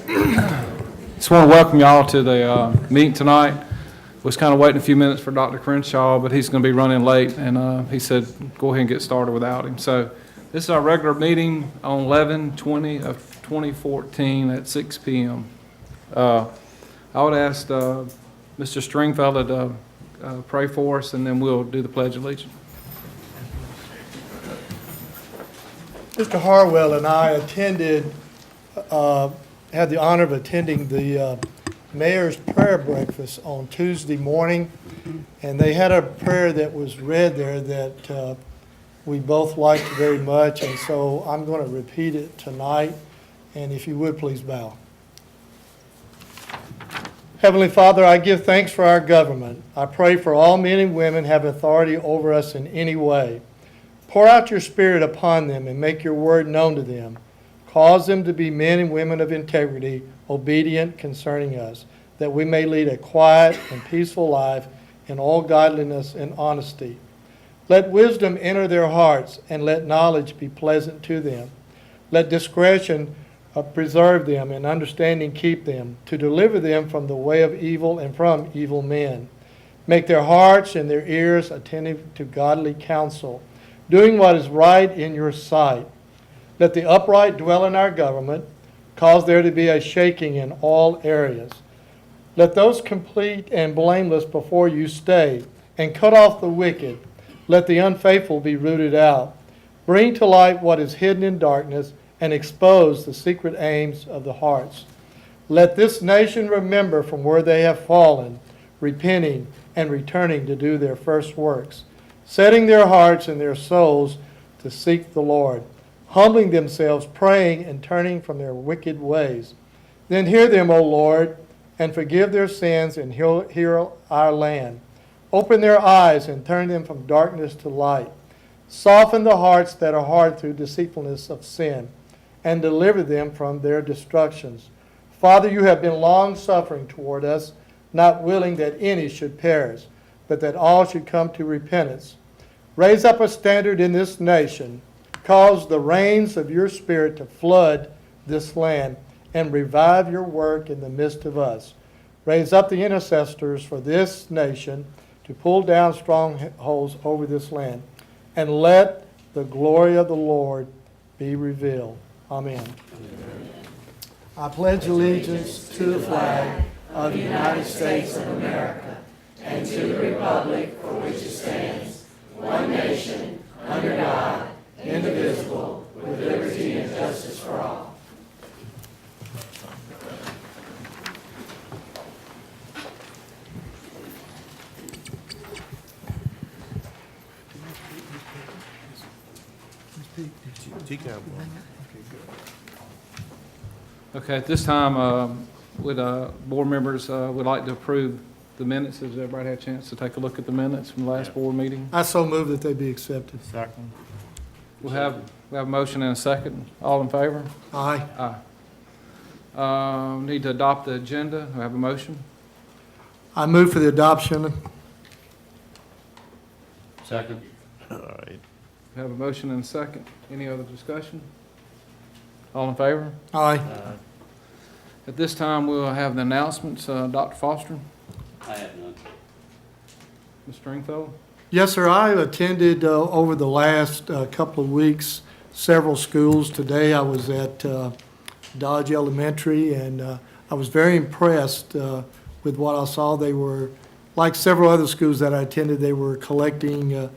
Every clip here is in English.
Just want to welcome y'all to the meeting tonight. Was kind of waiting a few minutes for Dr. Crenshaw, but he's going to be running late, and he said go ahead and get started without him. So this is our regular meeting on 11/20 of 2014 at 6 p.m. I would ask Mr. Stringfellow to pray for us, and then we'll do the Pledge of Allegiance. Mr. Harwell and I had the honor of attending the mayor's prayer breakfast on Tuesday morning, and they had a prayer that was read there that we both liked very much, and so I'm going to repeat it tonight, and if you would, please bow. Heavenly Father, I give thanks for our government. I pray for all men and women who have authority over us in any way. Pour out your Spirit upon them and make your word known to them. Cause them to be men and women of integrity, obedient concerning us, that we may lead a quiet and peaceful life in all godliness and honesty. Let wisdom enter their hearts, and let knowledge be pleasant to them. Let discretion preserve them, and understanding keep them, to deliver them from the way of evil and from evil men. Make their hearts and their ears attentive to godly counsel, doing what is right in your sight. Let the upright dwell in our government, cause there to be a shaking in all areas. Let those complete and blameless before you stay, and cut off the wicked. Let the unfaithful be rooted out. Bring to light what is hidden in darkness, and expose the secret aims of the hearts. Let this nation remember from where they have fallen, repenting and returning to do their first works, setting their hearts and their souls to seek the Lord, humbling themselves, praying and turning from their wicked ways. Then hear them, O Lord, and forgive their sins, and heal our land. Open their eyes and turn them from darkness to light. Soften the hearts that are hard through deceitfulness of sin, and deliver them from their destructions. Father, you have been long-suffering toward us, not willing that any should perish, but that all should come to repentance. Raise up a standard in this nation. Cause the rains of your Spirit to flood this land, and revive your work in the midst of us. Raise up the intercessors for this nation to pull down strongholds over this land, and let the glory of the Lord be revealed. Amen. I pledge allegiance to the flag of the United States of America, and to the republic for which it stands, one nation, under God, indivisible, with liberty and justice for all. Okay, at this time, would board members would like to approve the minutes? Has everybody had a chance to take a look at the minutes from the last board meeting? I so move that they be accepted. Second. We have a motion and a second. All in favor? Aye. Aye. Need to adopt the agenda. We have a motion. I move for the adoption. Second. All right. We have a motion and a second. Any other discussion? All in favor? Aye. At this time, we'll have the announcements. Dr. Foster, I have none. Ms. Stringfellow. Yes, sir. I attended over the last couple of weeks several schools. Today I was at Dodge Elementary, and I was very impressed with what I saw. They were, like several other schools that I attended, they were collecting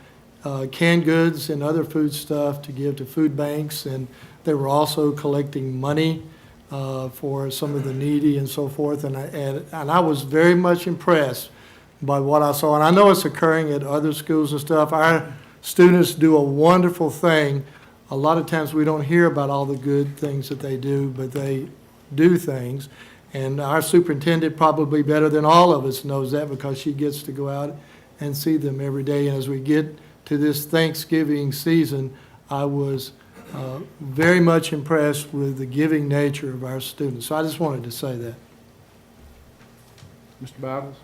canned goods and other food stuff to give to food banks, and they were also collecting money for some of the needy and so forth. And I was very much impressed by what I saw. And I know it's occurring at other schools and stuff. Our students do a wonderful thing. A lot of times we don't hear about all the good things that they do, but they do things. And our superintendent, probably better than all of us, knows that, because she gets to go out and see them every day. And as we get to this Thanksgiving season, I was very much impressed with the giving nature of our students. So I just wanted to say that. Mr. Bibles.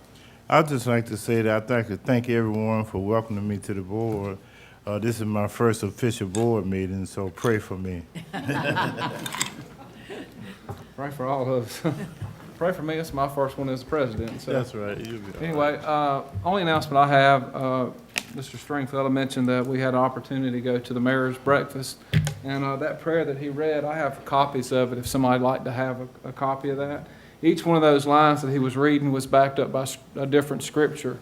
I'd just like to say that I'd like to thank everyone for welcoming me to the board. This is my first official board meeting, so pray for me. Pray for all of us. Pray for me, it's my first one as president, so. That's right. You'll be all right. Anyway, only announcement I have, Mr. Stringfellow mentioned that we had an opportunity to go to the mayor's breakfast. And that prayer that he read, I have copies of it if somebody'd like to have a copy of that. Each one of those lines that he was reading was backed up by a different scripture.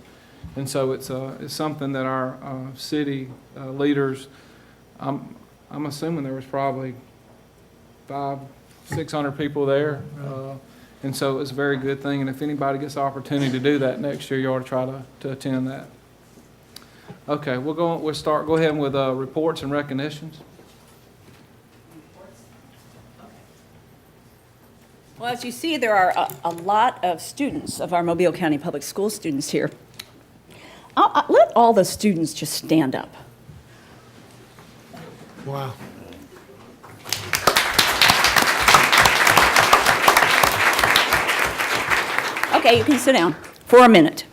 And so it's something that our city leaders, I'm assuming there was probably 500-600 people there. And so it's a very good thing, and if anybody gets the opportunity to do that next year, you ought to try to attend that. Okay, we'll start, go ahead with reports and recognitions. Well, as you see, there are a lot of students of our Mobile County Public School students here. Let all the students just stand up. Wow. Okay, you can sit down for a minute.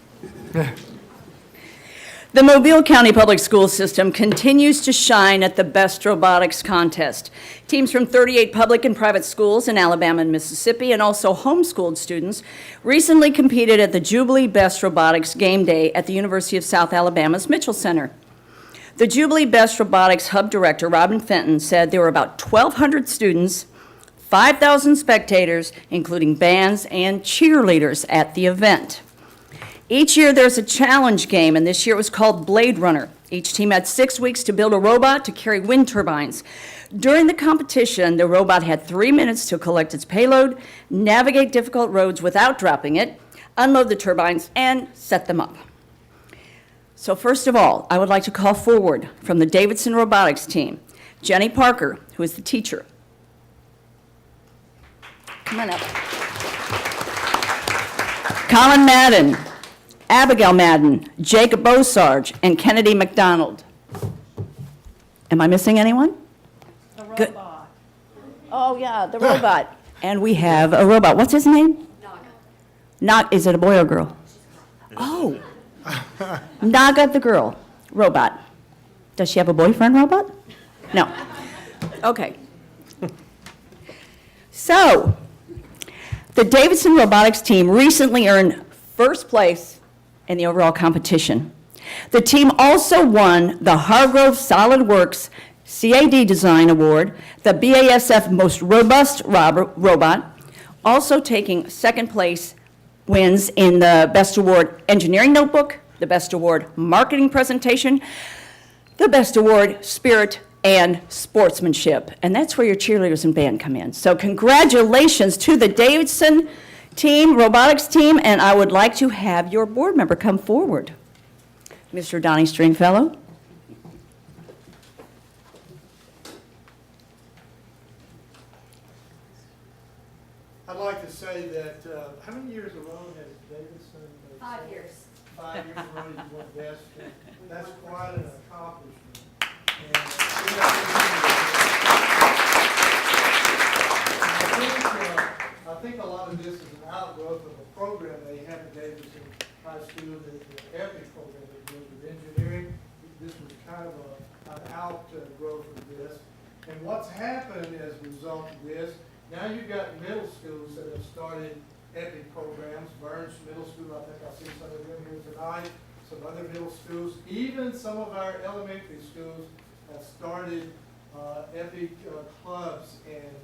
The Mobile County Public School System continues to shine at the Best Robotics Contest. Teams from 38 public and private schools in Alabama and Mississippi, and also homeschooled students, recently competed at the Jubilee Best Robotics Game Day at the University of South Alabama's Mitchell Center. The Jubilee Best Robotics Hub Director, Robin Fenton, said there were about 1,200 students, 5,000 spectators, including bands and cheerleaders at the event. Each year there's a challenge game, and this year it was called Blade Runner. Each team had 6 weeks to build a robot to carry wind turbines. During the competition, the robot had 3 minutes to collect its payload, navigate difficult roads without dropping it, unload the turbines, and set them up. So first of all, I would like to call forward from the Davidson Robotics team, Jenny Parker, who is the teacher. Come on up. Colin Madden, Abigail Madden, Jacob Bosarge, and Kennedy McDonald. Am I missing anyone? The Good. robot. Oh, yeah, the robot. And we have a robot. What's his name? Naga. Is it a boy or girl? Oh. Naga the girl. Robot. Does she have a boyfriend, robot? No. Okay. So, the Davidson Robotics team recently earned first place in the overall competition. The team also won the Hargrove SolidWorks CAD Design Award, the BASF Most Robust Robot, also taking second place wins in the Best Award Engineering Notebook, the Best Award Marketing Presentation, the Best Award Spirit and Sportsmanship. And that's where your cheerleaders and band come in. So congratulations to the Davidson team, robotics team, and I would like to have your board member come forward. Mr. Donnie Stringfellow. I'd like to say that, how many years in a row has Davidson? 5 years. 5 years in a row you won best. That's quite an accomplishment. And, I think a lot of this is an outgrowth of a program they have at Davidson High School, the EPIC program that deals with engineering. This was kind of an outgrowth of this. And what's happened as a result of this, now you've got middle schools that have started EPIC programs. Burns Middle School, I think I see some of them here tonight, some other middle schools. Even some of our elementary schools have started EPIC clubs, and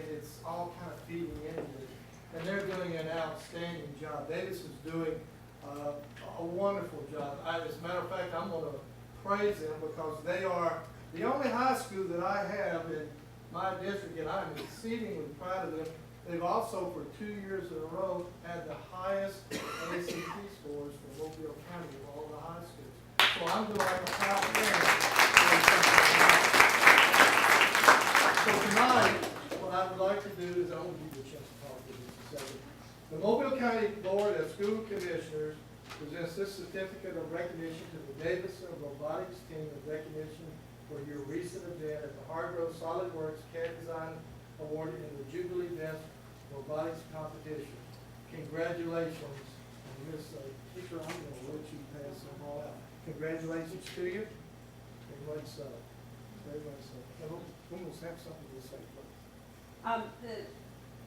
it's all kind of feeding into it. And they're doing an outstanding job. Davidson's doing a wonderful job. As a matter of fact, I'm going to praise them because they are the only high school that I have in my district, and I'm exceedingly proud of them. They've also, for 2 years in a row, had the highest ACT scores for Mobile County of all the high schools. So I'm doing like a proud parent. So tonight, what I would like to do is I want to give you a chance to talk to me for a second. The Mobile County Board of School Commissioners presents this certificate of recognition to the Davidson Robotics team of recognition for your recent event at the Hargrove SolidWorks CAD Design Award in the Jubilee Best Robotics Competition. Congratulations. And Ms. Teacher, I'm going to let you pass them all out. Congratulations to you. Very much so. Very much so. And we'll almost have something to say.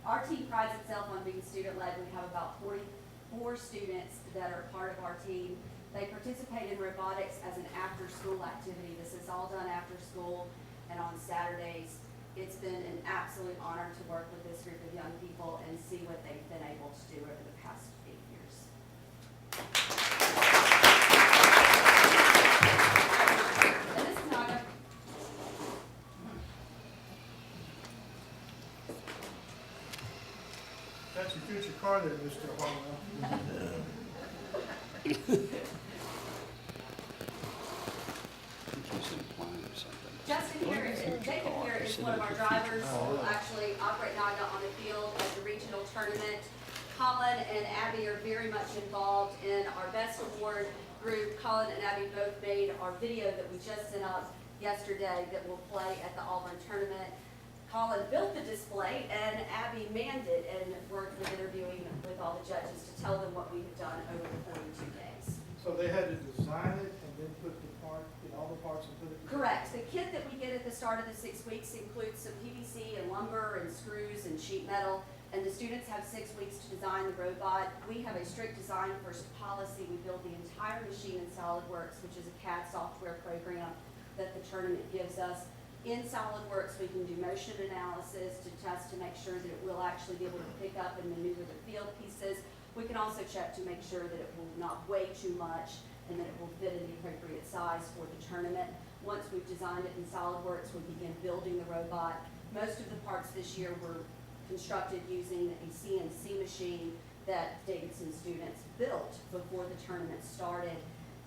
Our team prides itself on being student-led. We have about 44 students that are part of our team. They participate in robotics as an after-school activity. This is all done after school and on Saturdays. It's been an absolute honor to work with this group of young people and see what they've been able to do over the past 8 years. And this is Naga. That's your future car there, Mr. Harwell. Justin Harris, Jacob Harris is one of our drivers who will actually operate Naga on the field at the regional tournament. Colin and Abby are very much involved in our Best Award group. Colin and Abby both made our video that we just sent up yesterday that will play at the Auburn tournament. Colin built the display and Abby manned it and worked with interviewing with all the judges to tell them what we have done over the 42 days. So they had to design it and then put the part, get all the parts and put it together? Correct. The kit that we get at the start of the 6 weeks includes some PVC and lumber and screws and sheet metal, and the students have 6 weeks to design the robot. We have a strict design first policy. We build the entire machine in SolidWorks, which is a CAD software program that the tournament gives us. In SolidWorks, we can do motion analysis to test to make sure that it will actually be able to pick up and maneuver the field pieces. We can also check to make sure that it will not weigh too much and that it will fit in the appropriate size for the tournament. Once we've designed it in SolidWorks, we begin building the robot. Most of the parts this year were constructed using a CNC machine that Davidson students built before the tournament started.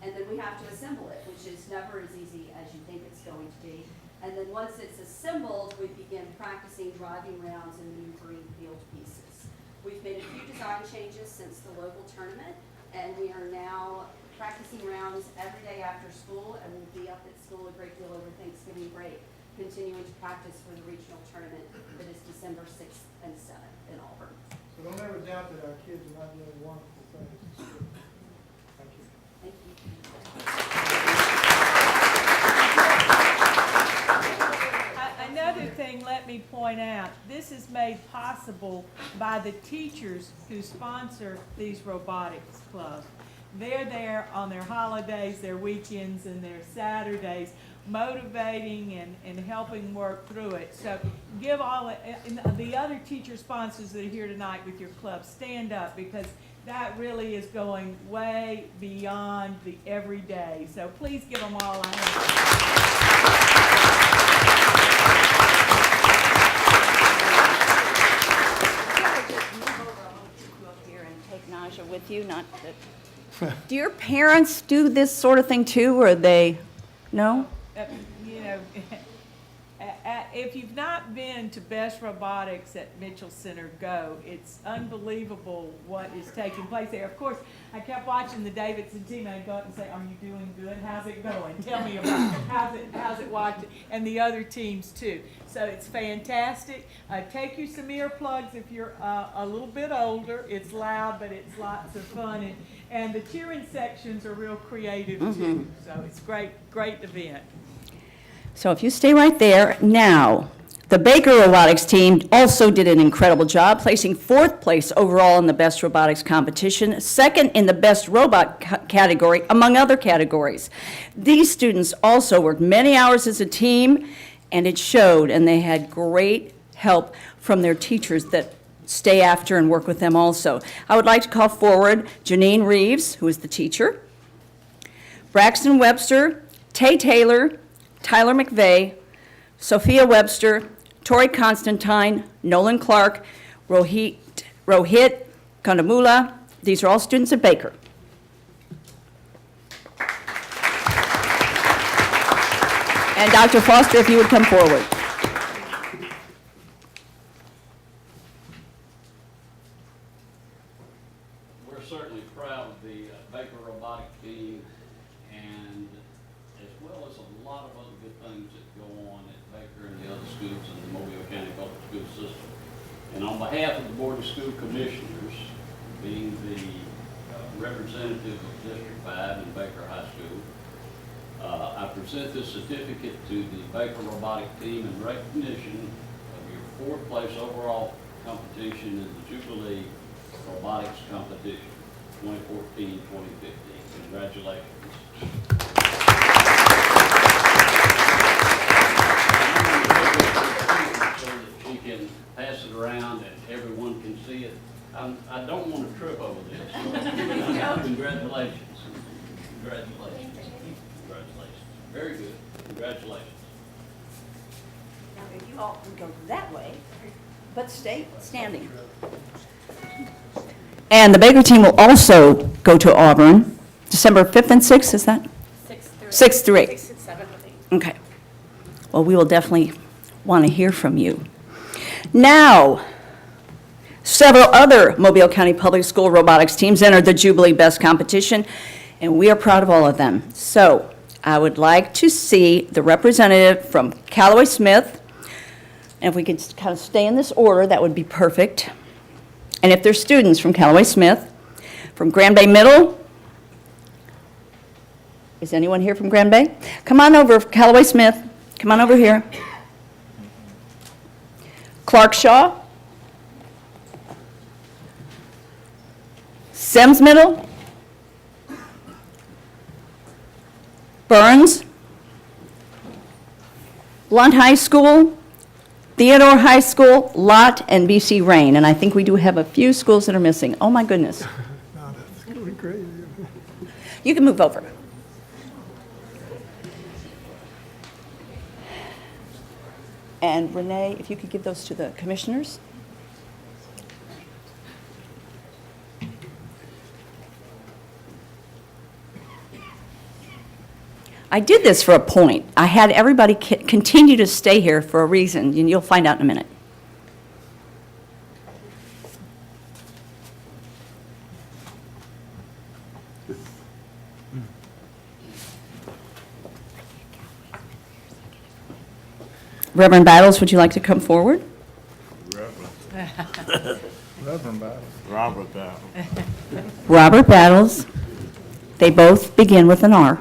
And then we have to assemble it, which is never as easy as you think it's going to be. And then once it's assembled, we begin practicing driving rounds and maneuvering field pieces. We've made a few design changes since the local tournament, and we are now practicing rounds every day after school, and we'll be up at school a great deal over Thanksgiving break, continuing to practice for the regional tournament that is December 6th and 7th in Auburn. So don't ever doubt that our kids are not doing wonderful things. Thank you. Thank you. Another thing, let me point out, this is made possible by the teachers who sponsor these robotics clubs. They're there on their holidays, their weekends, and their Saturdays, motivating and helping work through it. So give all the other teacher sponsors that are here tonight with your club, stand up, because that really is going way beyond the everyday. So please give them all a hand. Here and take Naja with you, not that. Do your parents do this sort of thing too, or they, no? You know, if you've not been to Best Robotics at Mitchell Center, go. It's unbelievable what is taking place there. Of course, I kept watching the Davidson team, and I'd go up and say, "Are you doing good? How's it going? Tell me about it. How's it watching?" And the other teams too. So it's fantastic. Take you some earplugs if you're a little bit older. It's loud, but it's lots of fun. And the cheering sections are real creative too. So it's great event. So if you stay right there, now, the Baker Robotics team also did an incredible job, placing 4th place overall in the Best Robotics competition, 2nd in the Best Robot category, among other categories. These students also worked many hours as a team, and it showed, and they had great help from their teachers that stay after and work with them also. I would like to call forward Janine Reeves, who is the teacher, Braxton Webster, Tay Taylor, Tyler McVeigh, Sophia Webster, Tori Constantine, Nolan Clark, Rohit Kandamula. These are all students at Baker. And Dr. Foster, if you would come forward. We're certainly proud of the Baker Robotic team, and as well as a lot of other good things that go on at Baker and the other schools in the Mobile County Public School System. And on behalf of the Board of School Commissioners, being the representative of District 5 in Baker High School, I present this certificate to the Baker Robotic team in recognition of your 4th place overall competition is the Jubilee Robotics Competition, 2014-2015. Congratulations. So that she can pass it around and everyone can see it. I don't want to trip over this. So congratulations. Congratulations. Congratulations. Very good. Congratulations. Now, if you all can go that way, but stay standing. And the Baker team will also go to Auburn, December 5th and 6th, is that? 6th through 8th. 6th, 7th, 8th. Okay. Well, we will definitely want to hear from you. Now, several other Mobile County Public School robotics teams entered the Jubilee Best competition, and we are proud of all of them. So, I would like to see the representative from Callaway Smith, and if we could kind of stay in this order, that would be perfect. And if there's students from Callaway Smith, from Grand Bay Middle, is anyone here from Grand Bay? Come on over, Callaway Smith, come on over here. Clark Shaw, Sims Middle, Burns, Blunt High School, Theodore High School, Lott, and BC Rain. And I think we do have a few schools that are missing. Oh, my goodness. You can move over. And Renee, if you could give those to the commissioners. I did this for a point. I had everybody continue to stay here for a reason, and you'll find out in a minute. Reverend Battles, would you like to come forward? Robert Battle. Robert Battles. They both begin with an R.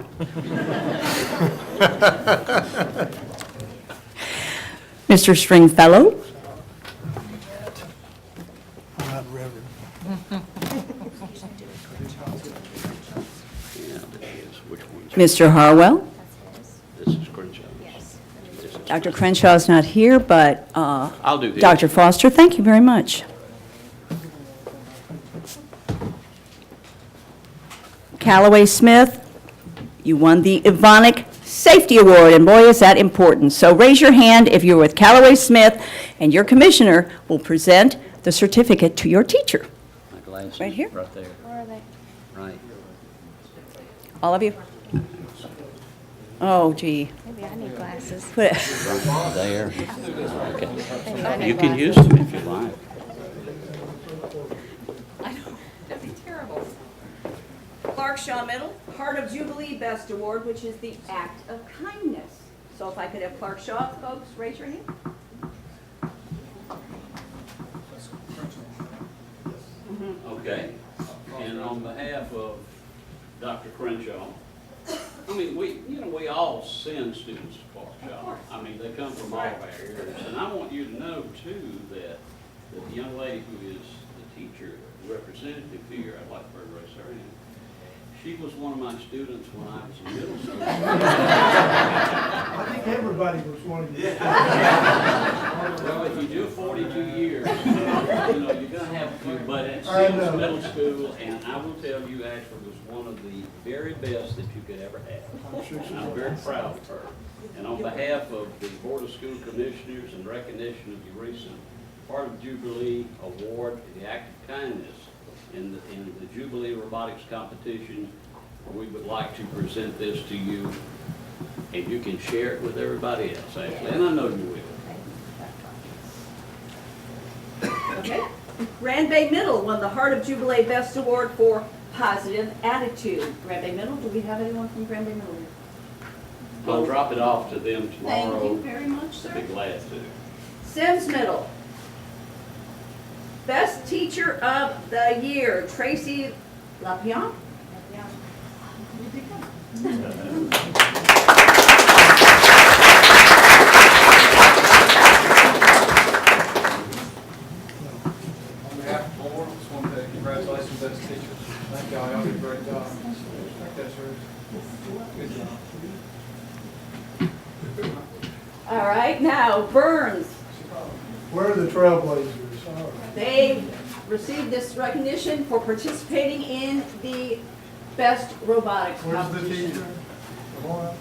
Mr. Stringfellow. Not Reverend. Mr. Harwell. This is Crenshaw. Dr. Crenshaw is not here, but I'll do this. Dr. Foster, thank you very much. Callaway Smith, you won the Evonik Safety Award, and boy, is that important. So raise your hand if you're with Callaway Smith, and your commissioner will present the certificate to your teacher. My glasses. Right here? Right there. Where are they? Right. All of you? Oh, gee. Maybe I need glasses. Put it- There. Maybe I Okay. need You can use glasses. them if you like. That'd be terrible. Clark Shaw Middle, Heart of Jubilee Best Award, which is the act of kindness. So if I could have Clark Shaw, folks, raise your hand. Okay. And on behalf of Dr. Crenshaw, I mean, we all send students to Clark Shaw. I mean, they come from all of our areas. And I want you to know, too, that the young lady who is the teacher, representative here, I'd like for her to raise her hand. She was one of my students when I was in middle school. I think everybody was one of you. Well, if you do 42 years, you're gonna have to, but at I Sims know. Middle School, and I will tell you, Ashford was one of the very best that you could ever have. And I'm very proud of her. And on behalf of the Board of School Commissioners in recognition of your recent Part of Jubilee Award, the Act of Kindness, in the Jubilee Robotics Competition, we would like to present this to you, and you can share it with everybody else, actually, and I know you will. Okay. Grand Bay Middle won the Heart of Jubilee Best Award for Positive Attitude. Grand Bay Middle, do we have anyone from Grand Bay Middle here? I'll drop it off to them Thank you tomorrow. very much, I'd be sir. glad to. Sims Middle. Best Teacher of the Year, Tracy Lapion. All right, now Burns. Where are the Trailblazers? All right. They received this recognition for participating in the Best Robotics Where's the competition. teacher? Come on up.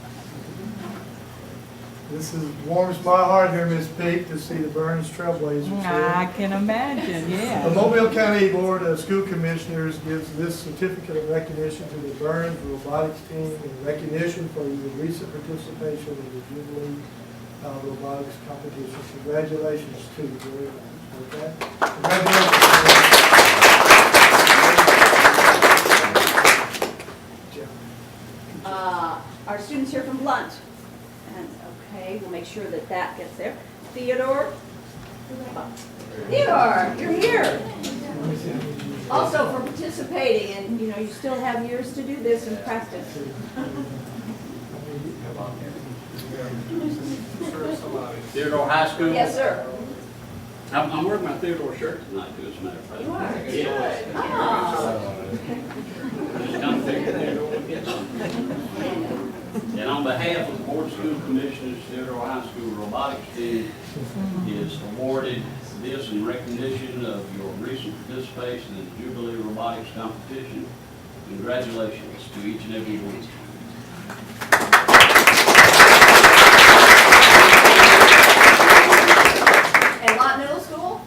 This warms my heart here, Miss Peak, to see the Burns Trailblazers I here. can imagine, The yeah. Mobile County Board of School Commissioners gives this certificate of recognition to the Burns Robotics team in recognition for your recent participation in the Jubilee Robotics competition. Congratulations to you very much. Okay? Congratulations. Our students here from Blunt. And, okay, we'll make sure that that gets there. Theodore? Theodore, you're here. Also for participating, and, you know, you still have years to do this and practice. Theodore High School? Yes, sir. I'm wearing my Theodore shirt tonight, too, as a matter of fact. You are? Yes. Ah. Just kind of figured Theodore would get some. And on behalf of the Board of School Commissioners, Theodore High School Robotics team is awarded this in recognition of your recent participation in the Jubilee Robotics competition. Congratulations to each and every one. And Lott Middle School?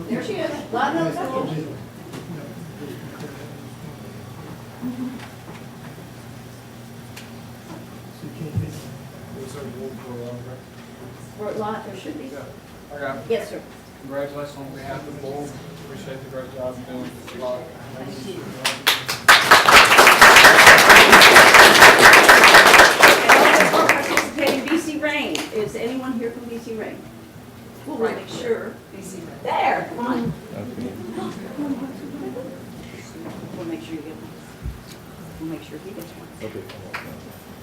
There she is, Lott Middle School. For Lott, there should be. I got it. Yes, sir. Congratulations on behalf of the board. Appreciate the great job you're doing. A lot. And also participating BC Rain. Is anyone here from BC Rain? We'll make sure. BC Rain. There, come on. We'll make sure you get one. We'll make sure he gets one.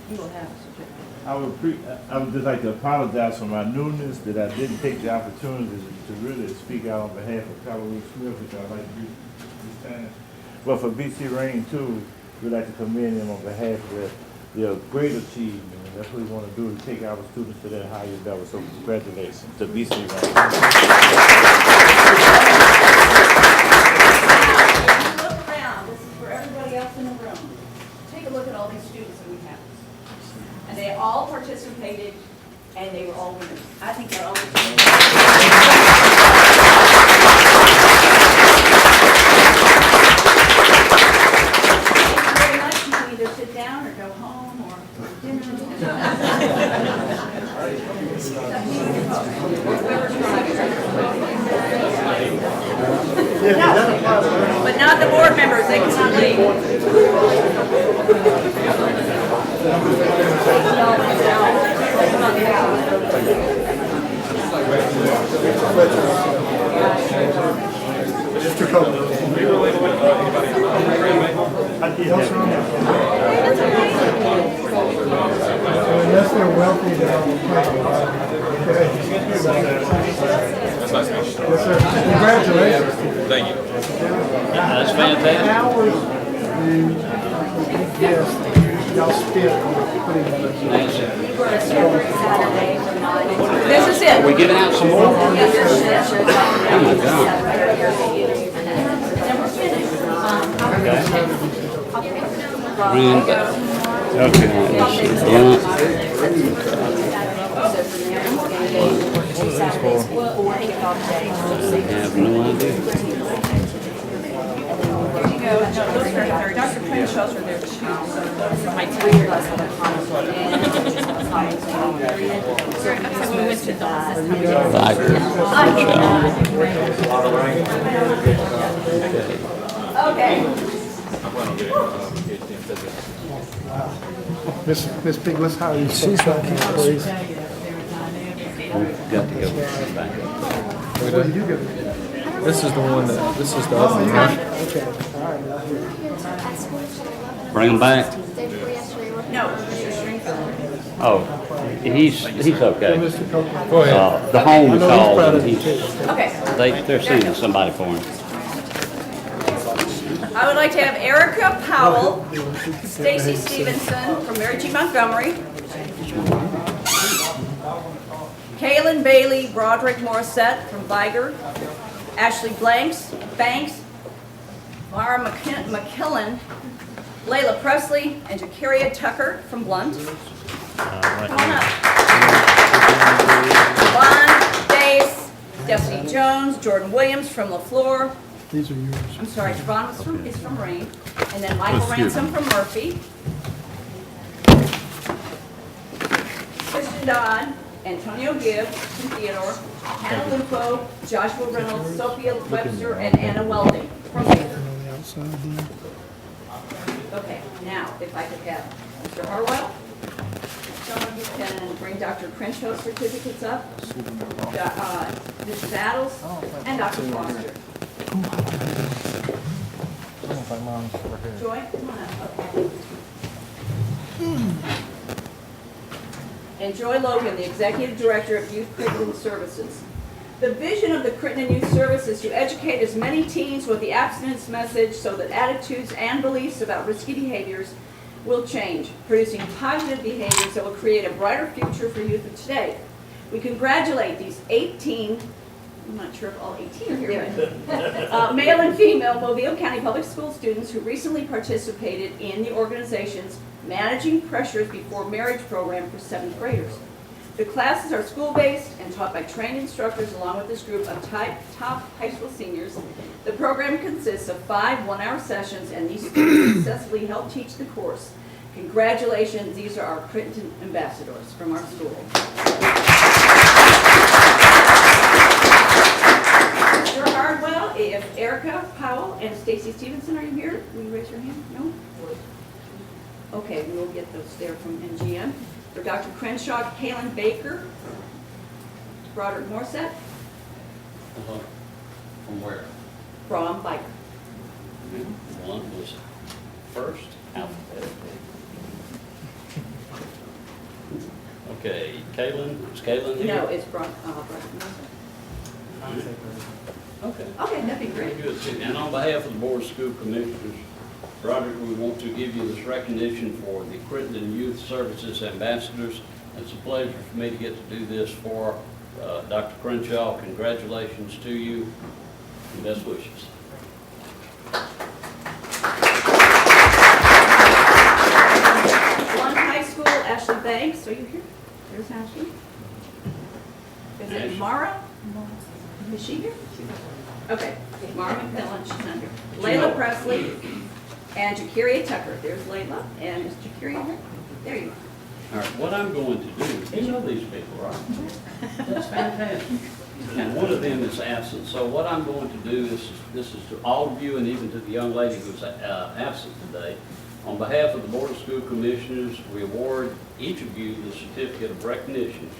He will have a certificate. I would just like to apologize for my newness, that I didn't take the opportunity to really speak out on behalf of Calhoun Smith, which I'd like to do this time. But for BC Rain too, we'd like to commend them on behalf of their great achievement. And that's what we want to do, is take our students to that higher level. So congratulations to BC Rain. Look around, this is for everybody else in the room. Take a look at all these students that we have. And they all participated, and they were all winners. I think they're all Thank you very much. You can either sit down or go home or dinner. But not the board members, they cannot leave. Mr. Copeland. Unless they're wealthy, they'll play. Yes, sir. Congratulations. Thank you. That's fantastic. Hours do you guess y'all spent putting that? This is it. We giving out some more? Have no idea. Dr. Crenshaw's are there too, so my we went to Okay. Miss Pig, let's hire you. She's not here, please. Got to go back up. What did you give me? This is the one that, this is the other one, right? Okay, all right, I hear you. Bring him back. No, Mr. Stringfellow. Oh, he's okay. Mr. Copeland. Go ahead. The home called proud and of you, he's, Okay. they're sending somebody for him. I would like to have Erica Powell, Stacy Stevenson from Mary G. Montgomery, Kaylin Bailey, Broderick Morissette from Viger, Ashley Banks, Mara McKillen, Layla Presley, and Jakaria Tucker from Blunt. Come on up. Vaughn Dace, Destiny Jones, Jordan Williams from LaFleur. These are yours. I'm sorry, Javon is from Rain, and then Michael Ransom from Murphy. Christian Dodd, Antonio Gibbs from Theodore, Hannah Lupo, Joshua Reynolds, Sophia Webster, and Anna Welding from Baker. On the outside there. Okay, now, if I could have Mr. Harwell, someone who can bring Dr. Crenshaw's certificates up, Ms. Battles, and Dr. Foster. Joy, come on up. Okay. And Joy Logan, the Executive Director of Youth Crittenden Services. The vision of the Crittenden Youth Service is to educate as many teens with the abstinence message so that attitudes and beliefs about risky behaviors will change, producing positive behaviors that will create a brighter future for youth of today. We congratulate these 18, I'm not sure if all 18 are here, but male and female Mobile County Public School students who recently participated in the organization's Managing Pressures Before Marriage program for 7th graders. The classes are school-based and taught by trained instructors along with this group of top high school seniors. The program consists of 5 one-hour sessions, and these students successfully help teach the course. Congratulations, these are our Crittenden ambassadors from our school. Mr. Hardwell, if Erica Powell and Stacy Stevenson, are you here? Will you raise your hand? No? Okay, we'll get those there from NGM. For Dr. Crenshaw, Kaylin Baker, Broderick Morissette, From where? from Viker. One was first alphabetically. Okay, Kaylin, is Kaylin here? No, it's Broderick Morissette. Okay. Okay, that'd be Very great. good. And on behalf of the Board of School Commissioners, Broderick, we want to give you this recognition for the Crittenden Youth Services Ambassadors. It's a pleasure for me to get to do this for Dr. Crenshaw. Congratulations to you and best wishes. Blunt High School, Ashley Banks, are you here? There's Ashley. Is it Ashley. Mara? Is she here? Okay, Mara McMillan, she's not here. Layla Presley and Jakaria Tucker. There's Layla, and is Jakaria here? There you are. All right, what I'm going to do, you know these people, right? That's fantastic. And one of them is absent, so what I'm going to do is, this is to all of you and even to the young lady who's absent today. On behalf of the Board of School Commissioners, we award each of you the certificate of recognition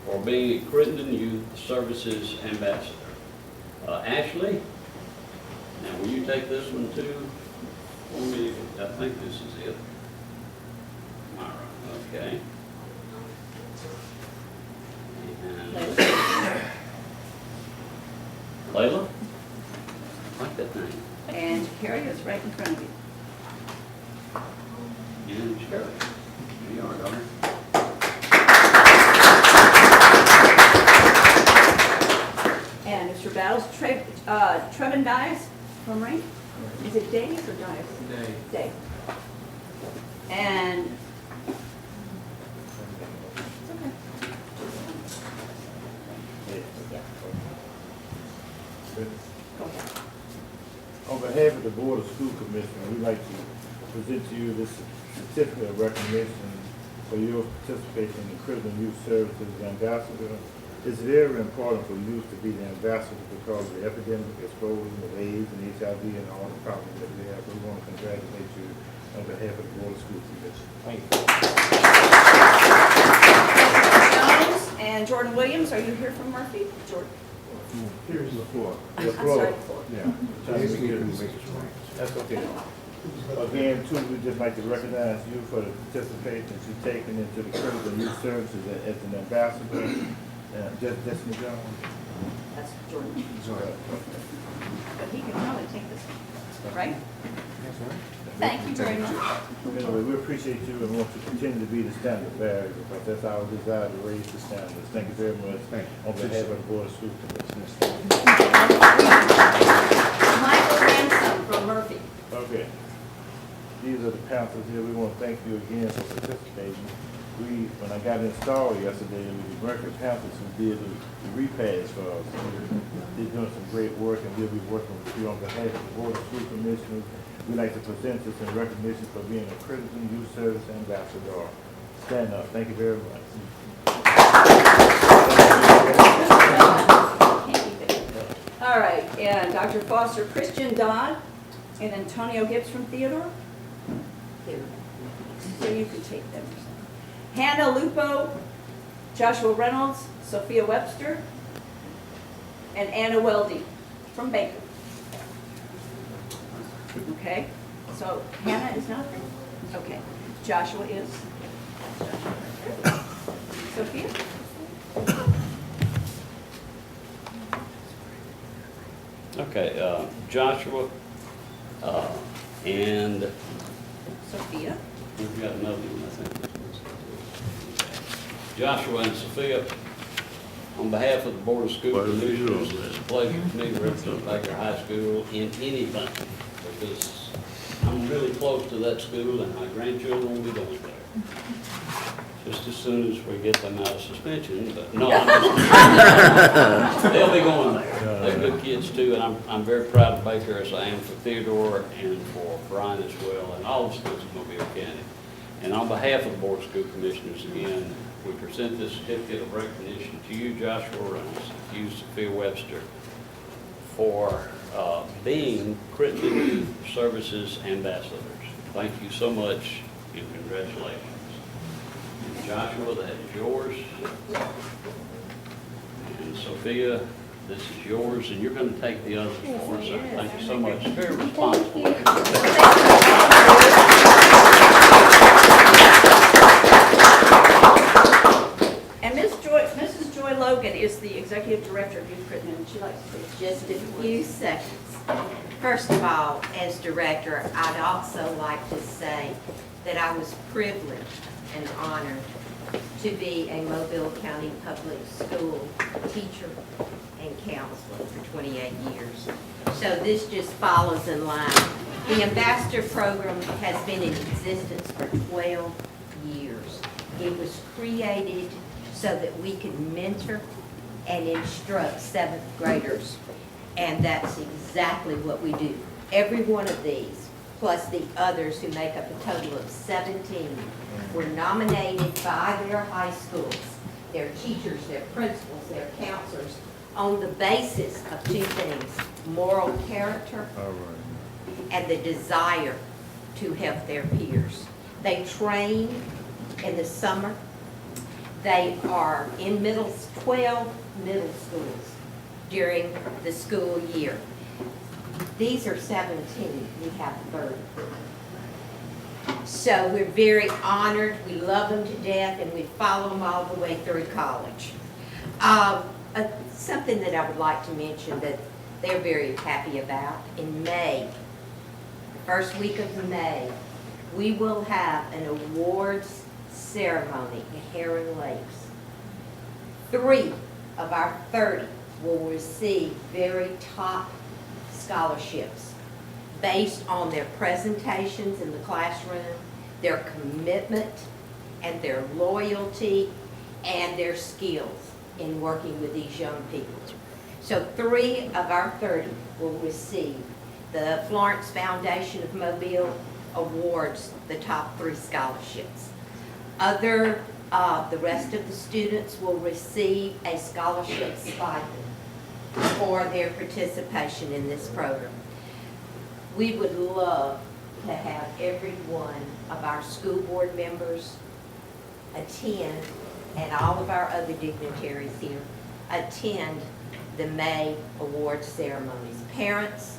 for being a Crittenden Youth Services Ambassador. Ashley, now will you take this one too? For me, I think this is it. Myra, okay. And Layla? I like that name. And Jakaria is right in front of you. And Shirley. Here you are, daughter. And Mr. Battles, Trevin Dias from Rain? Is it Days or Dias? Day. And, it's okay. Go ahead. On behalf of the Board of School Commissioners, we'd like to present to you this certificate of recognition for your participation in the Crittenden Youth Services Ambassador. It's very important for youth to be the ambassador because of the epidemic exposure of AIDS and HIV and all the problems that we have. We want to congratulate you on behalf of the Board of School Commission. Thank you. Jones and Jordan Williams, are you here from Murphy? Jordan. Here's the floor. I'm sorry, floor. Yeah. That's okay. Again, too, we'd just like to recognize you for the participation that you've taken into the Crittenden Youth Services as an ambassador. Destiny Jones. That's Jordan. But he can probably take this one, right? Thank you very much. Anyway, we appreciate you and want to continue to be the standard bearer because that's our desire to raise the standards. Thank you very much on behalf of the Board of School Commissioners. Michael Ransom from Murphy. Okay. These are the counselors here. We want to thank you again for participating. When I got installed yesterday, it was the Mercury Panthers who did the repads for us. They're doing some great work, and we'll be working with you on behalf of the Board of School Commissioners. We'd like to present this in recognition for being a critical youth service ambassador. Stand up. Thank you very much. All right, and Dr. Foster, Christian Dodd, and Antonio Gibbs from Theodore. Here. So you could take them. Hannah Lupo, Joshua Reynolds, Sophia Webster, and Anna Weldy from Baker. Okay, so Hannah is not there? Okay, Joshua is. Sophia? Okay, Joshua, and Sophia? we've got another one, I think. Joshua and Sophia, on behalf of the Board of School Commissioners, it's a pleasure for me to represent Baker High School in anything, because I'm really close to that school and my grandchildren will be going there. Just as soon as we get them out of suspension, but no, they'll be going there. They're good kids too, and I'm very proud of Baker as I am for Theodore and for Bryan as well, and all the schools in Mobile County. And on behalf of the Board of School Commissioners again, we present this certificate of recognition to you, Joshua Reynolds, to you, Sophia Webster, for being Critical Youth Services Ambassadors. Thank you so much, and congratulations. Joshua, that is yours. And Sophia, this is yours, and you're going to take the others for us. Thank you so much. Very responsible. And Mrs. Joy Logan is the Executive Director of Youth Crit, and she'd like to say Just a few seconds. First of all, as director, I'd also like to say that I was privileged and honored to be a Mobile County Public School teacher and counselor for 28 years. So this just follows in line. The Ambassador Program has been in existence for 12 years. It was created so that we could mentor and instruct 7th graders. And that's exactly what we do. Every one of these, plus the others who make up a total of 17, were nominated by their high schools, their teachers, their principals, their counselors, on the basis of two things: moral character and the desire to help their peers. They train in the summer. They are in 12 middle schools during the school year. These are 17, we have 30. So we're very honored, we love them to death, and we follow them all the way through college. Something that I would like to mention that they're very happy about, in May, the first week of May, we will have an awards ceremony at Heron Lakes. 3 of our 30 will receive very top scholarships based on their presentations in the classroom, their commitment, and their loyalty, and their skills in working with these young people. So 3 of our 30 will receive. The Florence Foundation of Mobile awards the top 3 scholarships. The rest of the students will receive a scholarship stipend for their participation in this program. We would love to have every one of our school board members attend, and all of our other dignitaries here attend the May awards ceremonies. Parents,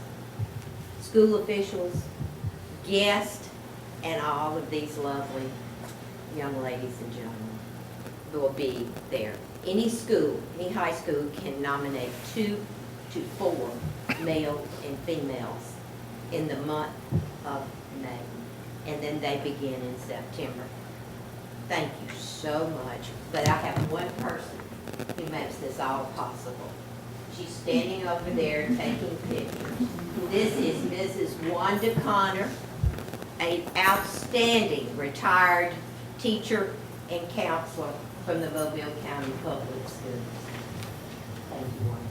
school officials, guests, and all of these lovely young ladies and gentlemen will be there. Any school, any high school can nominate 2 to 4 male and females in the month of May, and then they begin in September. Thank you so much, but I have one person who makes this all possible. She's standing over there taking pictures. This is Mrs. Wanda Connor, an outstanding retired teacher and counselor from the Mobile County Public Schools. Thank you, Wanda.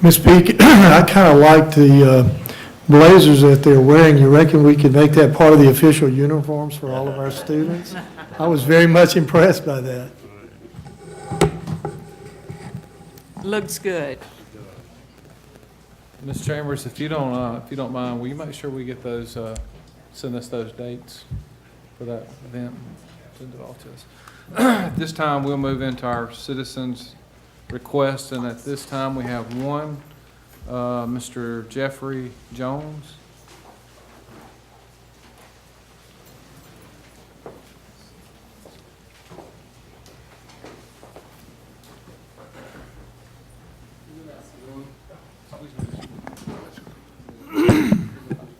Ms. Peak, I kind of like the blazers that they're wearing. You reckon we could make that part of the official uniforms for all of our students? I was very much impressed by that. Looks good. Ms. Chambers, if you don't mind, will you make sure we get those, send us those dates for that event? Send it all to us. At this time, we'll move into our citizens' requests, and at this time, we have one, Mr. Jeffrey Jones.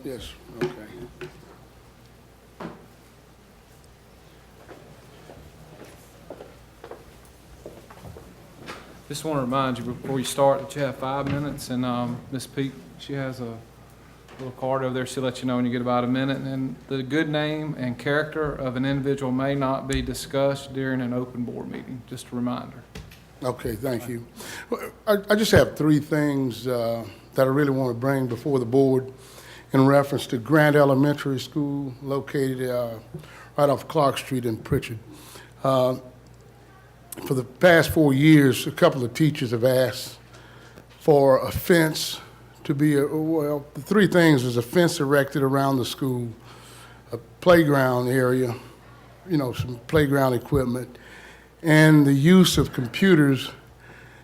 Yes, okay. Just want to remind you before you start that you have 5 minutes, and Ms. Peak, she has a little card over there. She'll let you know when you get about a minute. And the good name and character of an individual may not be discussed during an open board meeting. Just a reminder. Okay, thank you. Well, I just have three things that I really want to bring before the board in reference to Grant Elementary School located right off Clark Street in Pritchard. For the past 4 years, a couple of teachers have asked for a fence to be, well, the three things is a fence erected around the school, a playground area, you know, some playground equipment, and the use of computers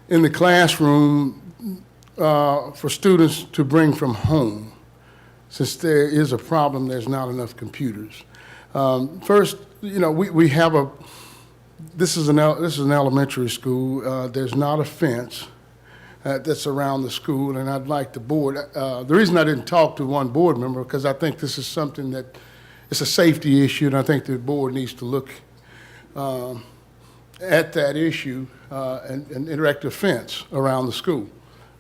in the classroom for students to bring from home. Since there is a problem, there's not enough computers. First, you know, we have a, this is an elementary school. There's not a fence that's around the school, and I'd like the board, the reason I didn't talk to one board member, because I think this is something that, it's a safety issue, and I think the board needs to look at that issue and erect a fence around the school.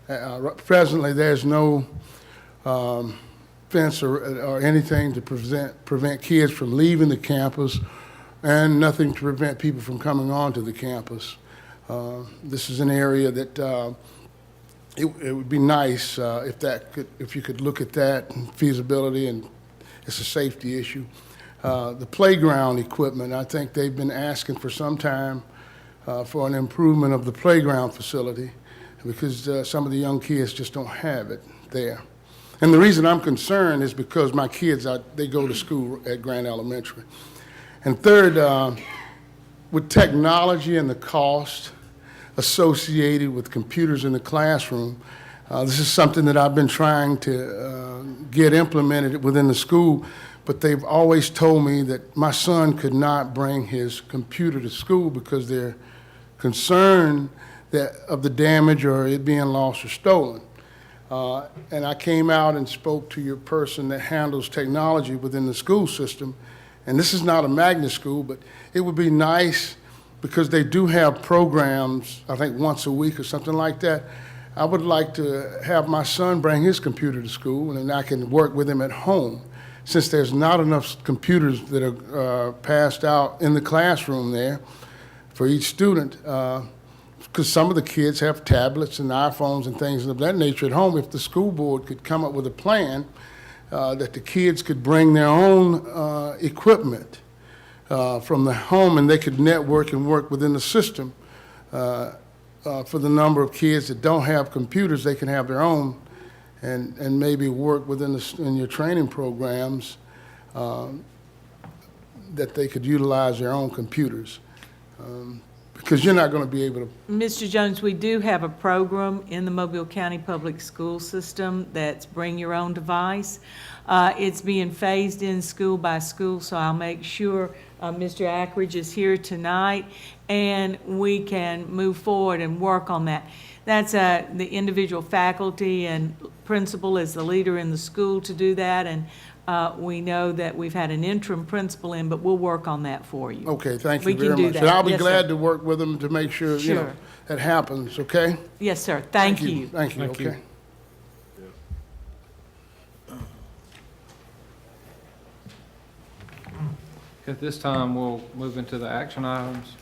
Presently, there's no fence or anything to prevent kids from leaving the campus, and nothing to prevent people from coming onto the campus. This is an area that it would be nice if you could look at that and feasibility, and it's a safety issue. The playground equipment, I think they've been asking for some time for an improvement of the playground facility, because some of the young kids just don't have it there. And the reason I'm concerned is because my kids, they go to school at Grant Elementary. And third, with technology and the cost associated with computers in the classroom, this is something that I've been trying to get implemented within the school, but they've always told me that my son could not bring his computer to school because they're concerned of the damage or it being lost or stolen. And I came out and spoke to your person that handles technology within the school system. And this is not a magnet school, but it would be nice, because they do have programs, I think once a week or something like that. I would like to have my son bring his computer to school, and then I can work with him at home. Since there's not enough computers that are passed out in the classroom there for each student, because some of the kids have tablets and iPhones and things of that nature at home. If the school board could come up with a plan that the kids could bring their own equipment from the home, and they could network and work within the system. For the number of kids that don't have computers, they can have their own, and maybe work within in your training programs that they could utilize their own computers. Because you're not going to be able to. Mr. Jones, we do have a program in the Mobile County Public School System that's Bring Your Own Device. It's being phased in school by school, so I'll make sure Mr. Ackridge is here tonight, and we can move forward and work on that. That's the individual faculty and principal is the leader in the school to do that, and we know that we've had an interim principal in, but we'll work on that for you. Okay, thank We you can very do much. that. And I'll be Yes, glad sir. to work with them to make sure, you know, Sure. that happens, okay? Yes, sir. Thank you. Thank you, Thank you. okay? At this time, we'll move into the action items.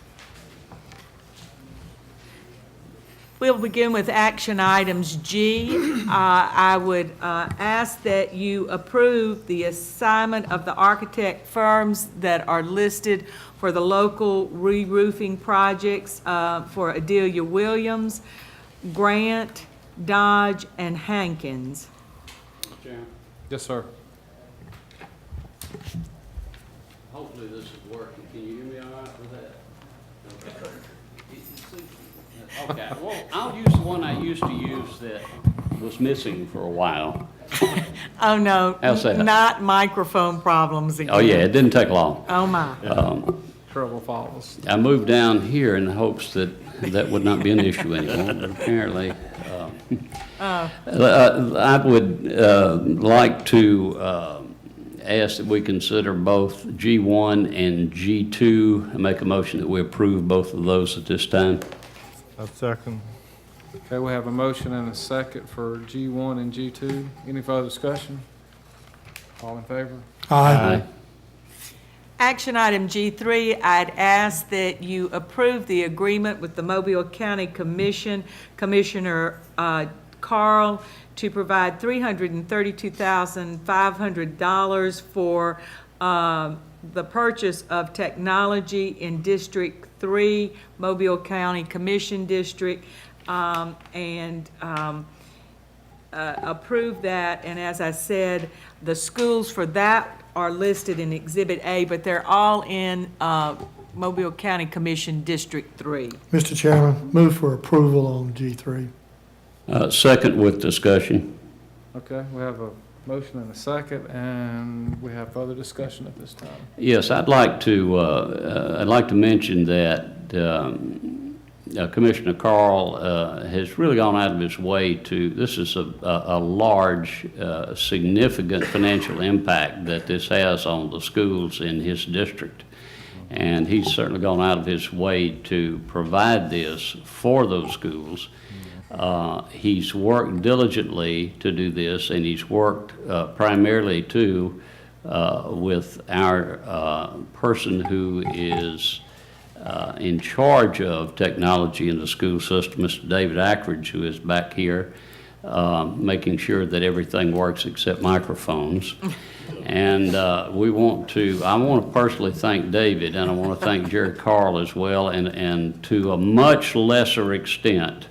We'll begin with action items G. I would ask that you approve the assignment of the architect firms that are listed for the local re-roofing projects for Adelia Williams, Grant, Dodge, and Hankins. Mr. Chairman, Yes, sir. hopefully this is working. Can you hear me all right with that? Okay. Okay, well, I'll use the one I used to use that was missing for a while. Oh, no, How's that? not microphone problems again. Oh, yeah, it didn't take long. Oh, my. Trouble follows. I moved down here in the hopes that that would not be an issue anymore, but apparently, I would like to ask that we consider both G1 and G2, and make a motion that we approve both of those at this time. A second. Okay, we have a motion and a second for G1 and G2. Any further discussion? All in favor? Aye. Action item G3, I'd ask that you approve the agreement with the Mobile County Commission, Commissioner Carl, to provide $332,500 for the purchase of technology in District 3, Mobile County Commission District, and approve that. And as I said, the schools for that are listed in Exhibit A, but they're all in Mobile County Commission District 3. Mr. Chairman, move for approval on G3. Second with discussion. Okay, we have a motion and a second, and we have further discussion at this time. Yes, I'd like to mention that Commissioner Carl has really gone out of his way to, this is a large, significant financial impact that this has on the schools in his district. And he's certainly gone out of his way to provide this for those schools. He's worked diligently to do this, and he's worked primarily too with our person who is in charge of technology in the school system, Mr. David Ackridge, who is back here, making sure that everything works except microphones. And I want to personally thank David, and I want to thank Jerry Carl as well, and to a much lesser extent,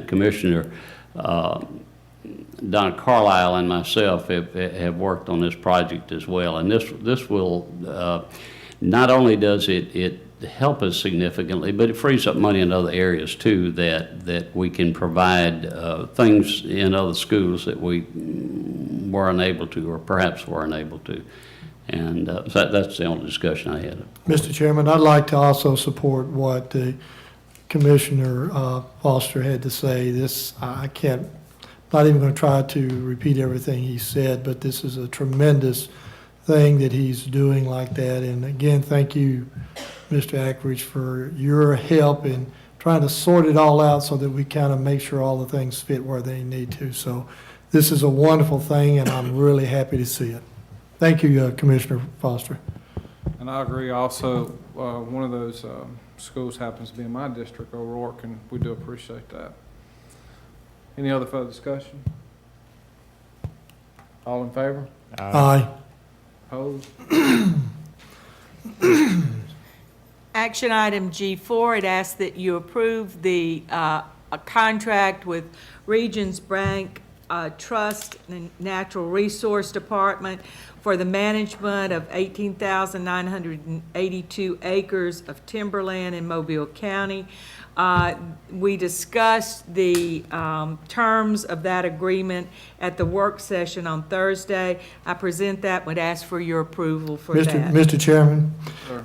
Commissioner Don Carlisle and myself have worked on this project as well. And this will, not only does it help us significantly, but it frees up money in other areas too, that we can provide things in other schools that we were unable to, or perhaps were unable to. And so that's the only discussion I had. Mr. Chairman, I'd like to also support what Commissioner Foster had to say. I can't, not even going to try to repeat everything he said, but this is a tremendous thing that he's doing like that. And again, thank you, Mr. Ackridge, for your help in trying to sort it all out so that we kind of make sure all the things fit where they need to. So this is a wonderful thing, and I'm really happy to see it. Thank you, Commissioner Foster. And I agree also, one of those schools happens to be in my district, O'Rourke, and we do appreciate that. Any other further discussion? All in favor? Aye. Opposed? Action item G4, it asks that you approve the a contract with Regions Bank Trust and Natural Resource Department for the management of 18,982 acres of timberland in Mobile County. We discussed the terms of that agreement at the work session on Thursday. I present that, would ask for your approval for that. Mr. Chairman,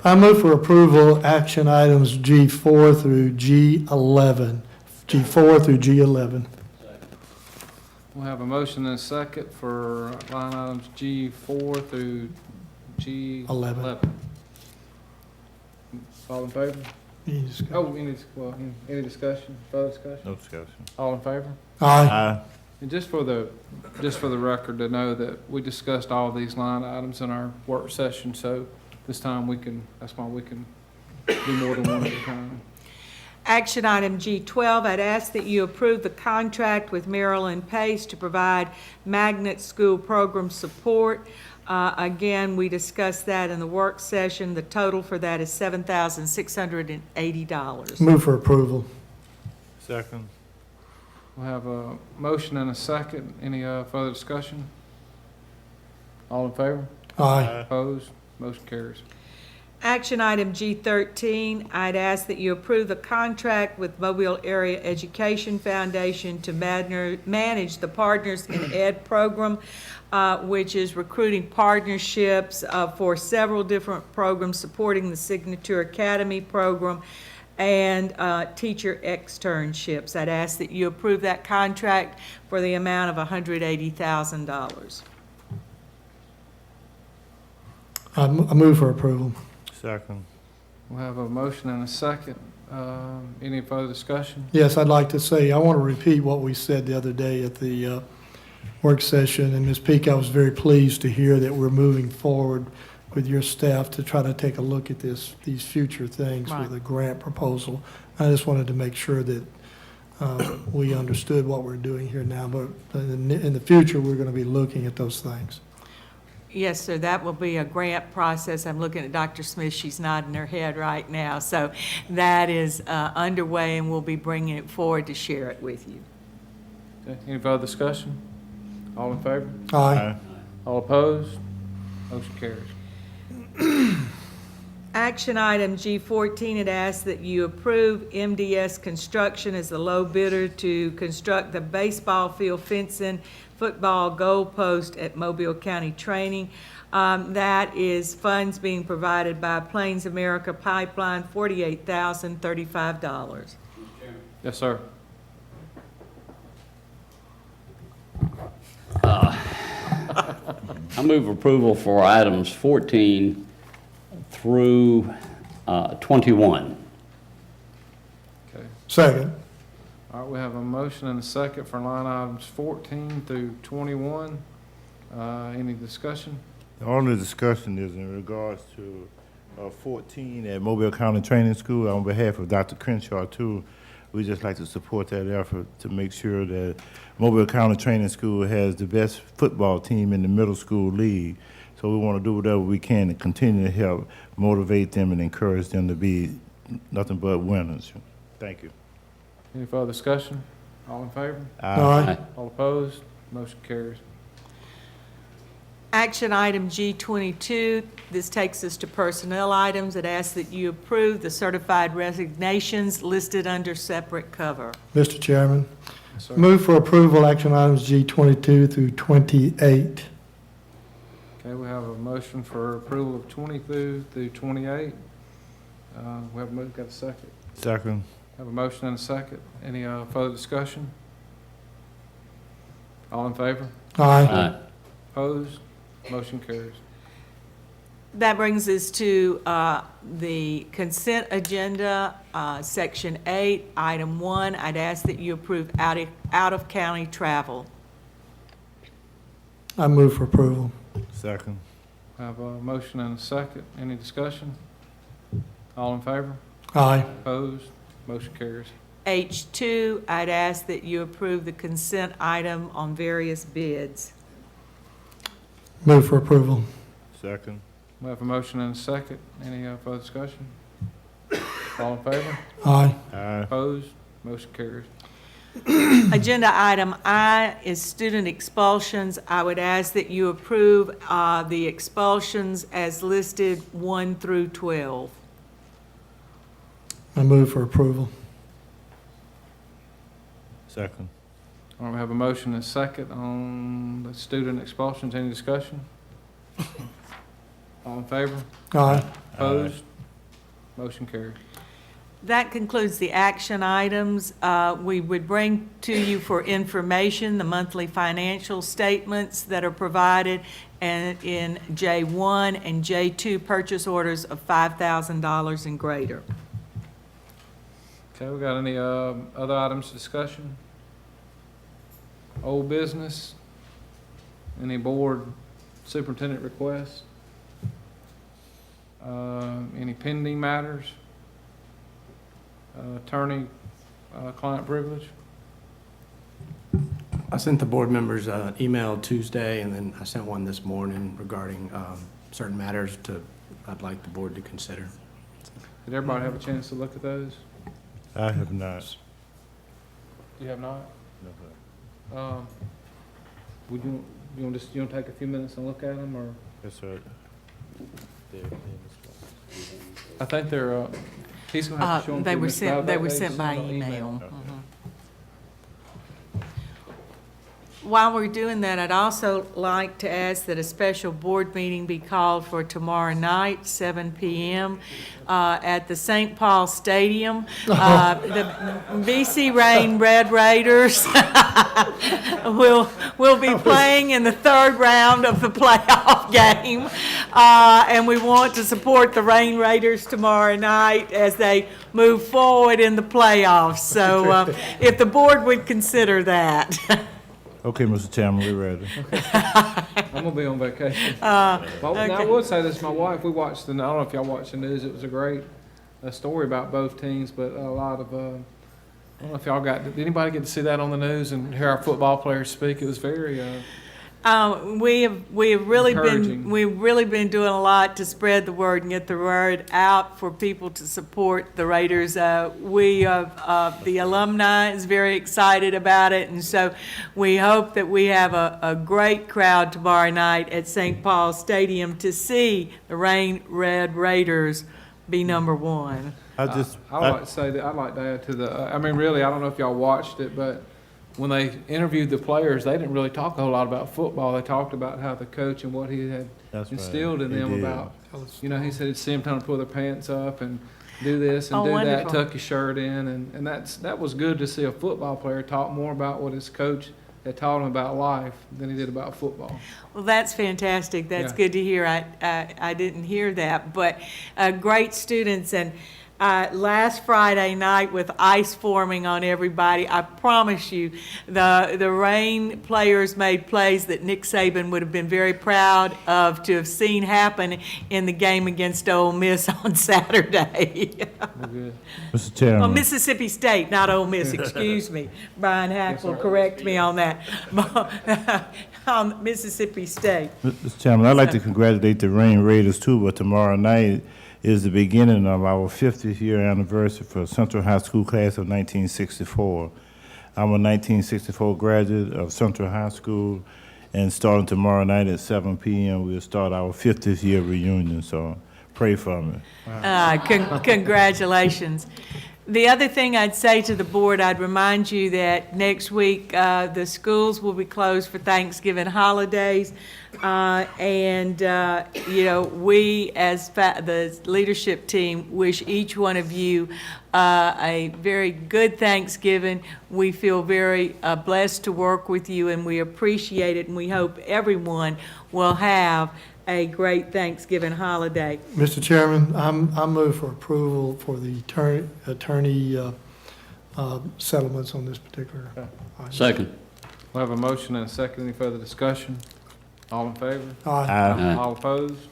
I move for approval, action items G4 through G11. G4 through G11. We'll have a motion and a second for line items G4 through G11. All in favor? Any discussion, further discussion? No discussion. All in favor? Aye. And just for the record, to know that we discussed all these line items in our work session, so this time that's why we can do more than one at a time. Action item G12, I'd ask that you approve the contract with Maryland Pace to provide magnet school program support. Again, we discussed that in the work session. The total for that is $7,680. Move for approval. Second. We'll have a motion and a second. Any further discussion? All in favor? Aye. Opposed? Motion carries. Action item G13, I'd ask that you approve the contract with Mobile Area Education Foundation to manage the Partners in Ed program, which is recruiting partnerships for several different programs supporting the Signature Academy program and teacher externships. I'd ask that you approve that contract for the amount of $180,000. I move for approval. Second. We'll have a motion and a second. Any further discussion? Yes, I'd like to say, I want to repeat what we said the other day at the work session. And Ms. Peak, I was very pleased to hear that we're moving forward with your staff to try to take a look at these future things Right. with a grant proposal. I just wanted to make sure that we understood what we're doing here now, but in the future, we're going to be looking at those things. Yes, sir, that will be a grant process. I'm looking at Dr. Smith, she's nodding her head right now. So that is underway, and we'll be bringing it forward to share it with you. Okay. Any further discussion? All in favor? Aye. All opposed? Motion carries. Action item G14, it asks that you approve MDS Construction as the low bidder to construct the baseball field fencing, football goalpost at Mobile County Training. That is funds being provided by Plains America Pipeline, $48,035. Yes, sir. I move approval for items 14 through 21. Okay. Second. All right, we have a motion and a second for line items 14 through 21. Any discussion? The only discussion is in regards to 14 at Mobile County Training School. On behalf of Dr. Crenshaw, too, we just like to support that effort to make sure that Mobile County Training School has the best football team in the middle school league. So we want to do whatever we can to continue to help motivate them and encourage them to be nothing but winners. Thank you. Any further discussion? All in favor? Aye. All opposed? Motion carries. Action item G22, this takes us to personnel items. It asks that you approve the certified resignations listed under separate cover. Mr. Chairman, Yes, sir. move for approval, action items G22 through 28. Okay, we have a motion for approval of 22 through 28. We have got a second. Second. Have a motion and a second. Any further discussion? All in favor? Aye. Opposed? Motion carries. That brings us to the consent agenda, Section 8, Item 1. I'd ask that you approve out-of-county travel. I move for approval. Second. Have a motion and a second. Any discussion? All in favor? Aye. Opposed? Motion carries. H2, I'd ask that you approve the consent item on various bids. Move for approval. Second. We have a motion and a second. Any further discussion? All in favor? Aye. Aye. Opposed? Motion carries. Agenda item I is student expulsions. I would ask that you approve the expulsions as listed 1 through 12. I move for approval. Second. All right, we have a motion and a second on the student expulsions. Any discussion? All in favor? Aye. Opposed? Motion carried. That concludes the action items. We would bring to you for information the monthly financial statements that are provided and in J1 and J2 purchase orders of $5,000 and greater. Okay, we got any other items for discussion? Old business? Any board superintendent requests? Any pending matters? Attorney, client privilege? I sent the board members an email Tuesday, and then I sent one this morning regarding certain matters I'd like the board to consider. Did everybody have a chance to look at those? I have not. You have not? No, sir. Would you want to take a few minutes and look at them, or? Yes, sir. I think they're, he's gonna have to show them. They to were Mr. sent, they were Valdez sent by on email. Okay. While we're doing that, I'd also like to ask that a special board meeting be called for tomorrow night, 7 p.m., at the St. Paul Stadium. The BC Rain Red Raiders will be playing in the third round of the playoff game. And we want to support the Rain Raiders tomorrow night as they move forward in the playoffs. So if the board would consider that. Okay, Mr. Chairman, we're ready. I'm gonna be on vacation. Now, I would say this, my wife, we watched I don't know if y'all watched the news, it was a great story about both teams, but a lot of, I don't know if y'all did anybody get to see that on the news and hear our football players speak? It was very, We've really Encouraging. we've really been doing a lot to spread the word and get the word out for people to support the Raiders. The alumni is very excited about it, and so we hope that we have a great crowd tomorrow night at St. Paul Stadium to see the Rain Red Raiders be number one. I like to say that, I'd like to add to I mean, really, I don't know if y'all watched it, but when they interviewed the players, they didn't really talk a whole lot about football. They talked about how the coach and what he had That's right. instilled in He them did. about, he said he'd see them trying to pull their pants up and do this and Oh, do that, wonderful. tuck your shirt in, and that was good to see a football player talk more about what his coach had taught him about life than he did about football. Well, that's fantastic. That's Yeah. good to hear. I didn't hear that, but great students. And last Friday night with ice forming on everybody, I promise you, the Rain players made plays that Nick Saban would have been very proud of to have seen happen in the game against Ole Miss on Saturday. We're good. Mr. Chairman. Oh, Mississippi State, not Ole Miss, excuse me. Brian Hack will correct me on that. Mississippi State. Mr. Chairman, I'd like to congratulate the Rain Raiders too, but tomorrow night is the beginning of our 50th year anniversary for Central High School class of 1964. I'm a 1964 graduate of Central High School, and starting tomorrow night at 7 p.m., we'll start our 50th year reunion, so pray for me. Congratulations. The other thing I'd say to the board, I'd remind you that next week, the schools will be closed for Thanksgiving holidays. We, as the leadership team, wish each one of you a very good Thanksgiving. We feel very blessed to work with you, and we appreciate it, and we hope everyone will have a great Thanksgiving holiday. Mr. Chairman, I move for approval for the attorney settlements on this particular item. Second. We have a motion and a second. Any further discussion? All in favor? Aye. All opposed?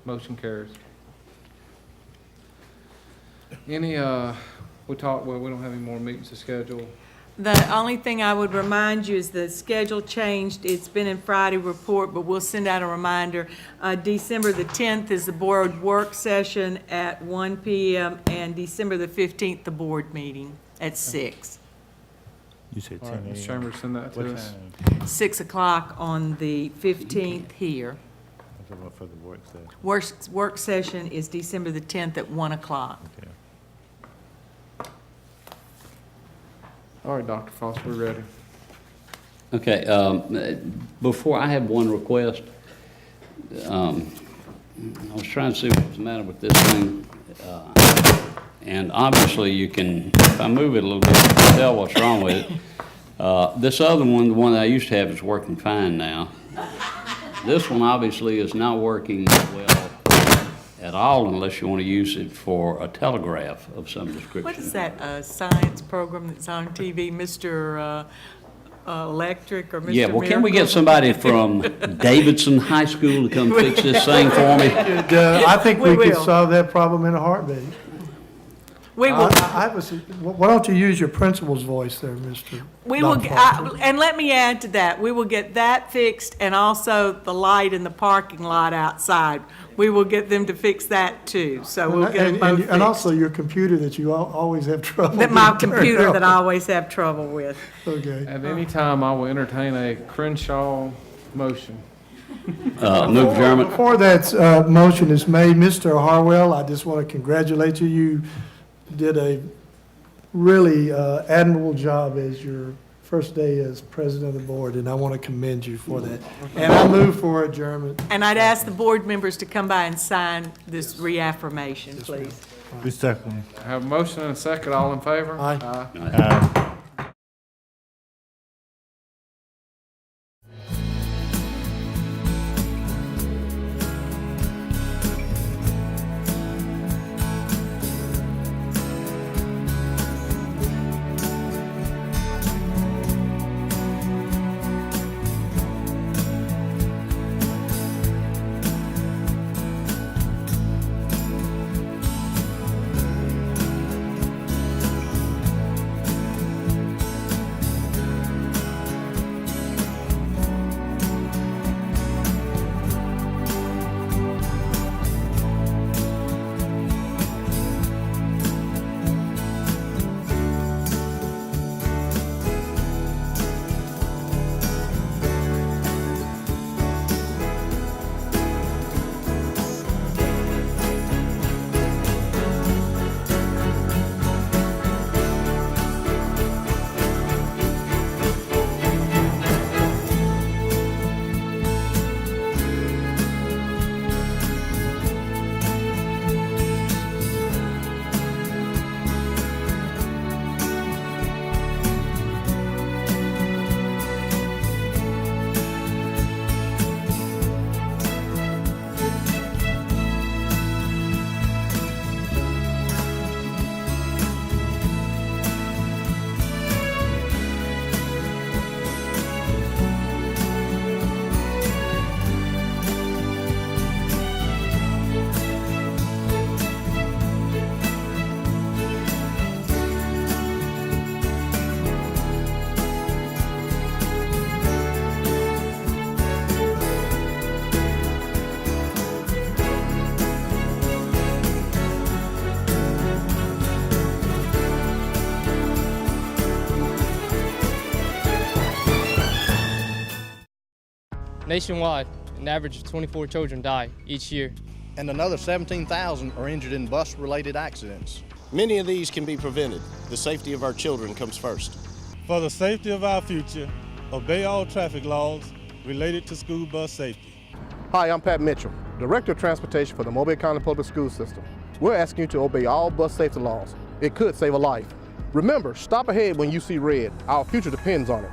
Motion carries. We don't have any more meetings to schedule. The only thing I would remind you is the schedule changed. It's been in Friday report, but we'll send out a reminder. December the 10th is the board work session at 1 p.m. and December the 15th, the board meeting at 6. You said All 10 right, a.m. Ms. Chambers, send that What to us. time? 6 o'clock on the 15th here. I'm talking about for the work session. Work session is December the 10th at 1 o'clock. Okay. All right, Dr. Foster, we're ready. Okay, before, I have one request. I was trying to see what was the matter with this thing. And obviously you can, if I move it a little bit, you can tell what's wrong with it. This other one, the one that I used to have, is working fine now. This one obviously is not working well at all unless you want to use it for a telegraph of some description. What is that, science program that's on TV, Mr. Electric or Mr. Yeah, well, can we Miracle? get somebody from Davidson High School to come fix this thing for me? I think We we could will. solve that problem in a heartbeat. We will, Why don't you use your principal's voice there, Mr. we will, Dr. Foster? and let me add to that, we will get that fixed and also the light in the parking lot outside. We will get them to fix that too, so we'll get them both fixed. And also your computer that you always have trouble. That my getting turned computer that I on. always have trouble with. Okay. At any time, I will entertain a Crenshaw motion. Move adjournment. Before that motion is made, Mr. Harwell, I just want to congratulate you. You did a really admirable job as your first day as president of the board, and I want to commend you for that. And I move for adjournment. And I'd ask the board members to come by and sign this reaffirmation, please. We second. I have a motion and a second. All in favor? Aye. Nationwide, an average of 24 children die each year. And another 17,000 are injured in bus-related accidents. Many of these can be prevented. The safety of our children comes first. For the safety of our future, obey all traffic laws related to school bus safety. Hi, I'm Pat Mitchell, Director of Transportation for the Mobile County Public School System. We're asking you to obey all bus safety laws. It could save a life. Remember, stop ahead when you see red. Our future depends on it.